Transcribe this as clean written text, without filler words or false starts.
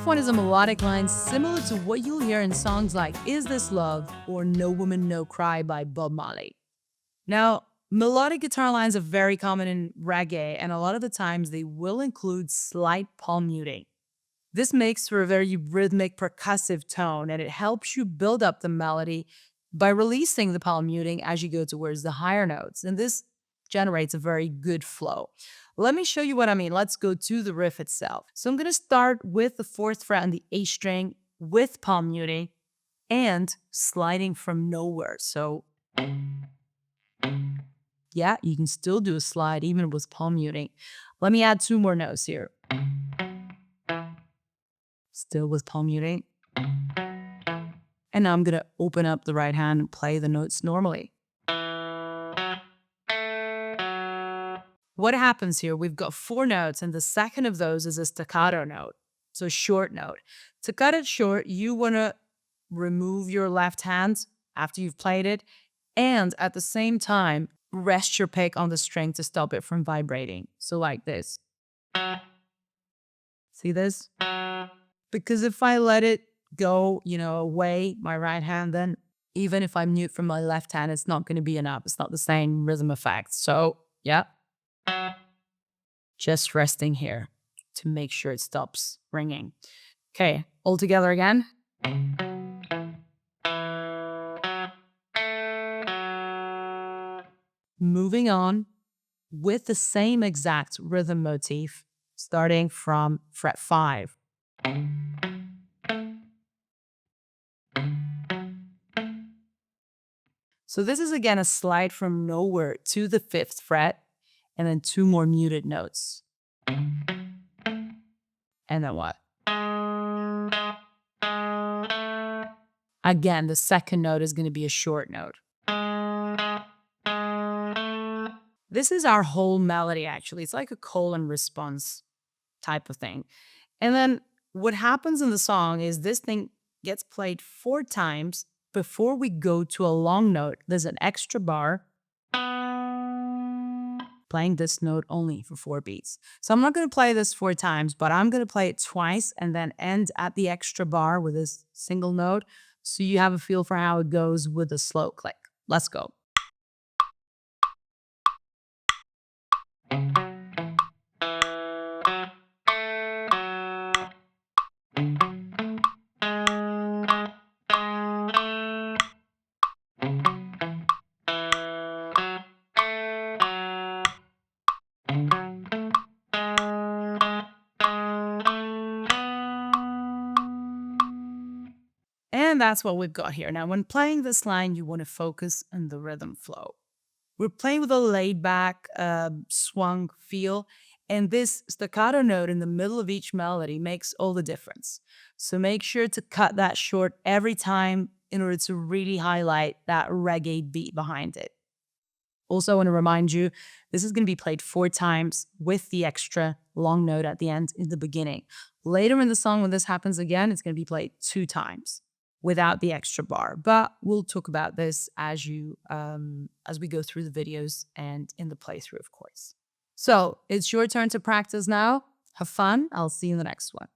first one is a melodic line similar to what you'll hear in songs like Is This Love or No Woman No Cry by Bob Marley. Now, melodic guitar lines are very common in reggae, and a lot of the times they will include slight palm muting. This makes for a very rhythmic, percussive tone, and it helps you build up the melody by releasing the palm muting as you go towards the higher notes. And this generates a very good flow. Let me show you what I mean. Let's go to the riff itself. So I'm going to start with the fourth fret on the A string with palm muting and sliding from nowhere. So yeah, you can still do a slide even with palm muting. Let me add two more notes here. Still with palm muting. And now I'm going to open up the right hand and play the notes normally. What happens here? We've got four notes, and the second of those is a staccato note, so short note. To cut it short, you want to remove your left hand after you've played it, and at the same time, rest your pick on the string to stop it from vibrating. So like this. See this? Because if I let it go, away, my right hand, then even if I mute from my left hand, it's not going to be enough. It's not the same rhythm effect. So, yeah. Just resting here to make sure it stops ringing. Okay, all together again. Moving on with the same exact rhythm motif, starting from fret 5. So this is again a slide from nowhere to the 5th fret, and then two more muted notes. And then what? Again, the second note is going to be a short note. This is our whole melody, actually. It's like a call and response type of thing. And then what happens in the song is this thing gets played 4 times before we go to a long note. There's an extra bar playing this note only for 4 beats. So I'm not going to play this 4 times, but I'm going to play it twice and then end at the extra bar with this single note so you have a feel for how it goes with a slow click. Let's go. And that's what we've got here. Now, when playing this line, you want to focus on the rhythm flow. We're playing with a laid-back, swung feel, and this staccato note in the middle of each melody makes all the difference. So make sure to cut that short every time in order to really highlight that reggae beat behind it. Also, I want to remind you, this is going to be played 4 times with the extra long note at the end in the beginning. Later in the song, when this happens again, it's going to be played 2 times without the extra bar. But we'll talk about this as we go through the videos and in the playthrough, of course. So it's your turn to practice now. Have fun. I'll see you in the next one.